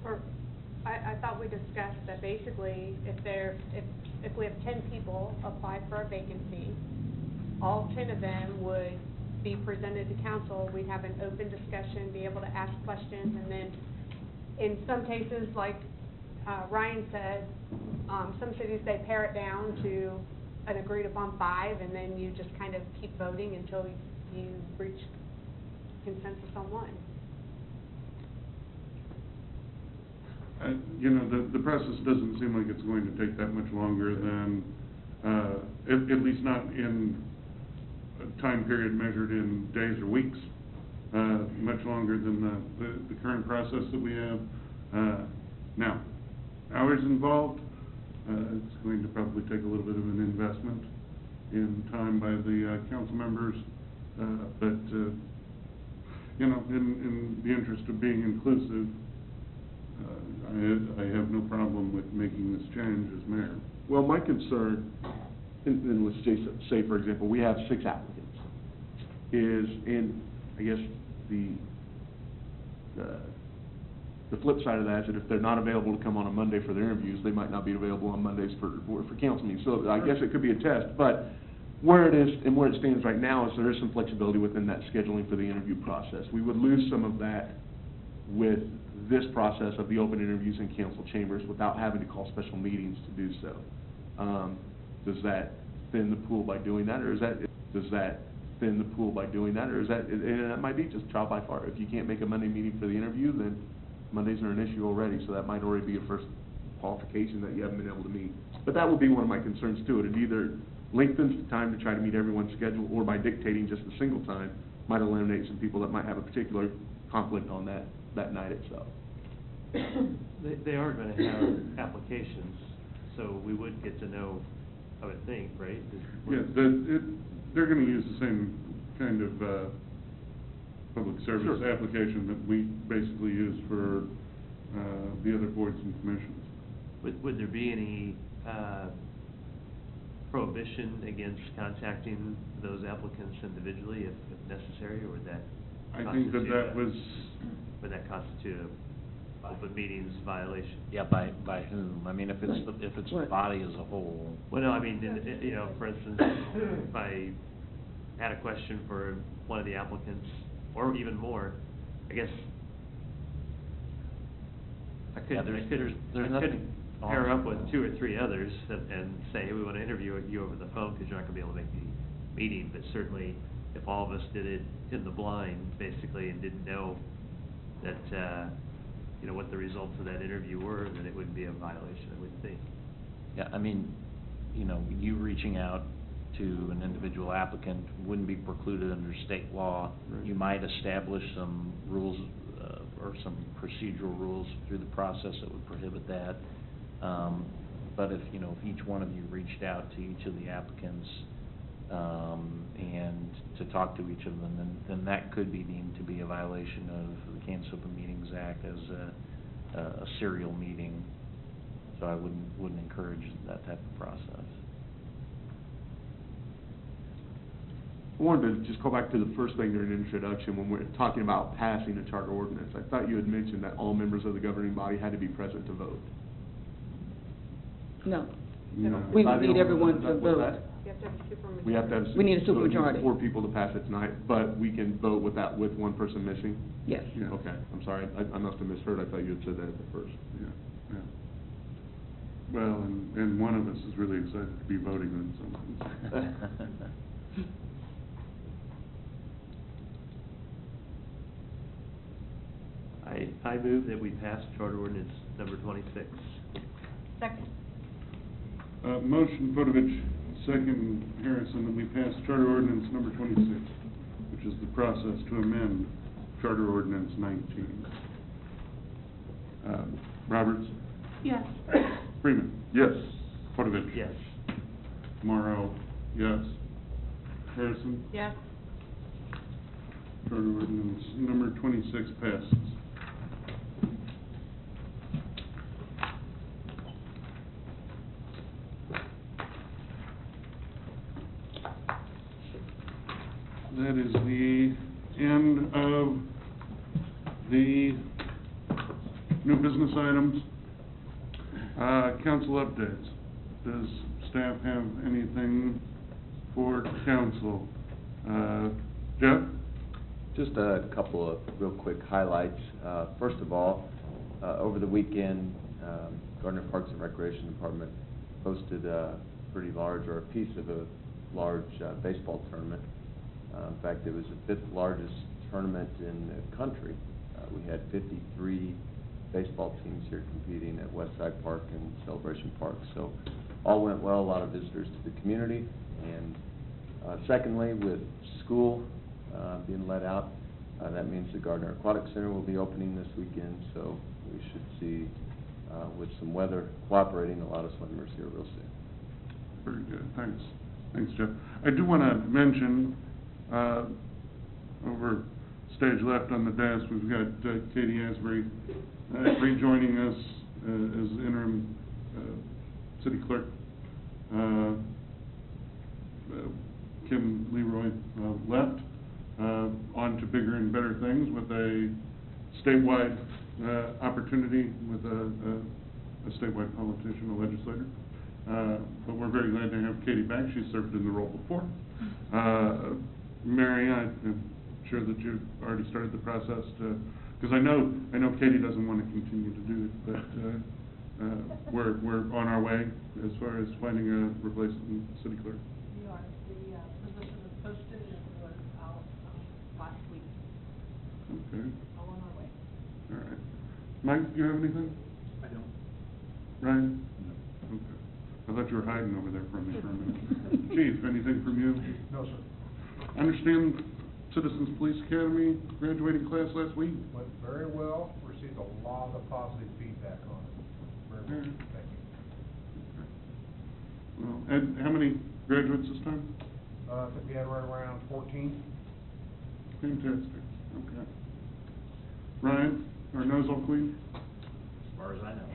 Or, I thought we discussed that basically if we have 10 people apply for a vacancy, all 10 of them would be presented to council. We'd have an open discussion, be able to ask questions, and then in some cases, like Ryan said, some cities, they pare it down to an agreed upon 5, and then you just kind of keep voting until you reach consensus on one. You know, the process doesn't seem like it's going to take that much longer than, at least not in a time period measured in days or weeks, much longer than the current process that we have. Now, hours involved, it's going to probably take a little bit of an investment in time by the council members, but you know, in the interest of being inclusive, I have no problem with making this change as mayor. Well, my concern, and let's say, for example, we have 6 applicants, is in, I guess, the flip side of that is that if they're not available to come on a Monday for their interviews, they might not be available on Mondays for council meetings. So I guess it could be a test, but where it is and where it stands right now is there is some flexibility within that scheduling for the interview process. We would lose some of that with this process of the open interviews in council chambers without having to call special meetings to do so. Does that thin the pool by doing that, or is that, and that might be just trial by fire. If you can't make a Monday meeting for the interview, then Mondays are an issue already, so that might already be a first qualification that you haven't been able to meet. But that would be one of my concerns too. It either lengthens the time to try to meet everyone's schedule, or by dictating just a single time, might eliminate some people that might have a particular conflict on that night itself. They are going to have applications, so we would get to know, I would think, right? Yeah, they're going to use the same kind of public service application that we basically use for the other boards and commissions. Would there be any prohibition against contacting those applicants individually if necessary, or would that would that constitute a open meetings violation? Yeah, by whom? I mean, if it's the body as a whole. Well, no, I mean, you know, for instance, if I had a question for one of the applicants, or even more, I guess I could pair up with 2 or 3 others and say, hey, we want to interview you over the phone because you're not going to be able to make the meeting. But certainly, if all of us did it in the blind, basically, and didn't know that, you know, what the results of that interview were, then it wouldn't be a violation, I would think. Yeah, I mean, you know, you reaching out to an individual applicant wouldn't be precluded under state law. Right. You might establish some rules or some procedural rules through the process that would prohibit that. But if each one of you reached out to each of the applicants and to talk to each of them, then that could be deemed to be a violation of the Kansas Open Meetings Act as a serial meeting. So I wouldn't encourage that type of process. I wanted to just go back to the first thing during the introduction when we're talking about passing a charter ordinance. I thought you had mentioned that all members of the governing body had to be present to vote. No. No. We need everyone to vote. You have to have a supermajority. We have to have. We need a supermajority. 4 people to pass it tonight, but we can vote with 1 person missing? Yes. Yeah. Okay, I'm sorry, I must have misheard. I thought you had said that at the first. Yeah. Well, and one of us is really excited to be voting on something. I move that we pass Charter Ordinance number 26. Second. Motion Podovich, second Harrison, that we pass Charter Ordinance number 26, which is the process to amend Charter Ordinance 19. Roberts? Yes. Freeman? Yes. Podovich? Yes. Morrow? Yes. Harrison? Yes. Charter Ordinance number 26 passes. That is the end of the new business items. Council updates. Does staff have anything for council? Jeff? Just a couple of real quick highlights. First of all, over the weekend, Gardner Parks and Recreation Department hosted a pretty large, or a piece of a large baseball tournament. In fact, it was the 5th largest tournament in the country. We had 53 baseball teams here competing at Westside Park and Celebration Park. So all went well, a lot of visitors to the community. And secondly, with school being let out, that means the Gardner Aquatic Center will be opening this weekend, so we should see, with some weather cooperating, a lot of swimmers here real soon. Very good, thanks. Thanks, Jeff. I do want to mention, over stage left on the desk, we've got Katie Asbury rejoining us as interim city clerk. Kim Leroy left, on to bigger and better things with a statewide opportunity with a statewide politician, a legislator. But we're very glad to have Katie back. She's served in the role before. Mary, I'm sure that you've already started the process to, because I know Katie doesn't want to continue to do it, but we're on our way as far as finding a replacement city clerk. We are. The position is posted and was out last week. Okay. All on our way. All right. Mike, do you have anything? I don't. Ryan? No. Okay. I thought you were hiding over there from me for a minute. Chief, anything from you? No, sir. I understand Citizens Police Academy graduating class last week. Went very well, received a lot of positive feedback on it. Very well, thank you. Okay. Well, and how many graduates this time? I think we had right around 14. Fantastic, okay. Ryan, our nose-all queen? As far as I know.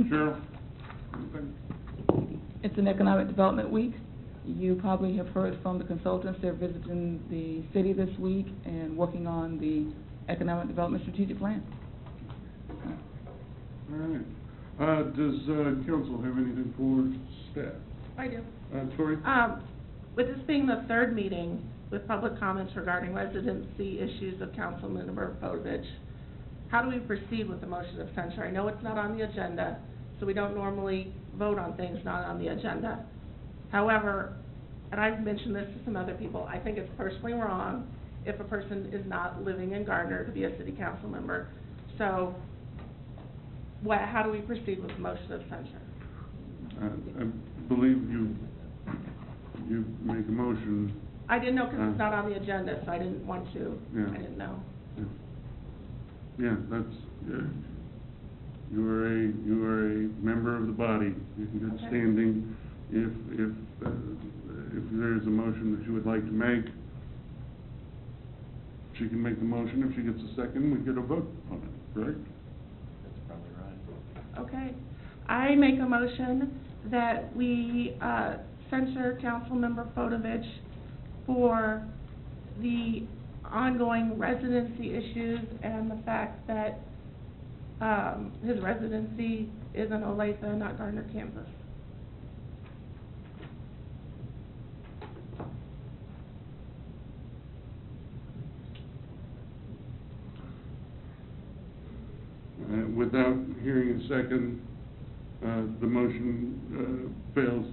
Cheryl? Anything? It's an economic development week. You probably have heard from the consultants. They're visiting the city this week and working on the economic development strategic plan. All right. Does council have anything for staff? I do. Tori? With this being the 3rd meeting with public comments regarding residency issues of Councilmember Fodovich, how do we proceed with the motion of censure? I know it's not on the agenda, so we don't normally vote on things not on the agenda. However, and I've mentioned this to some other people, I think it's personally wrong if a person is not living in Gardner to be a city council member. So, how do we proceed with the motion of censure? I believe you make a motion. I didn't know because it's not on the agenda, so I didn't want to. Yeah. I didn't know. Yeah, that's, you are a member of the body, in good Okay. standing. If there's a motion that you would like to make, she can make the motion. If she gets a second, we get a vote on it, correct? That's probably right. Okay. I make a motion that we censure Councilmember Fodovich for the ongoing residency issues and the fact that his residency is in Olathe, not Gardner, Kansas. Without hearing a second, the motion fails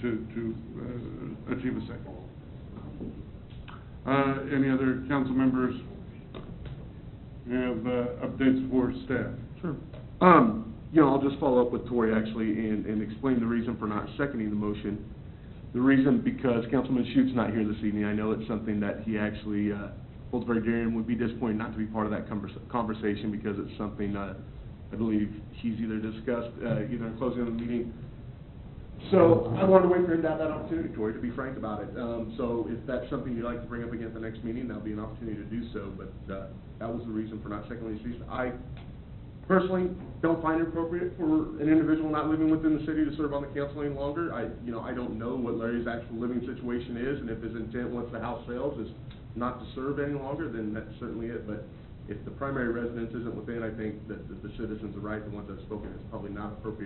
to achieve a second. Any other council members have updates for staff? Sure. You know, I'll just follow up with Tori actually and explain the reason for not seconding the motion. The reason because Councilman Schutt's not here this evening. I know it's something that he actually holds very dear and would be disappointed not to be part of that conversation because it's something I believe he's either discussed either in closing of the meeting. So I wanted to wait for him to have that opportunity, Tori, to be frank about it. So if that's something you'd like to bring up again at the next meeting, that'll be an opportunity to do so. But that was the reason for not seconding the cease. I personally don't find it appropriate for an individual not living within the city to serve on the council any longer. I don't know what Larry's actual living situation is, and if his intent once the house sells is not to serve any longer, then that's certainly it. But If the primary residence isn't within, I think that the citizens are right, the ones that have spoken, it's probably not appropriate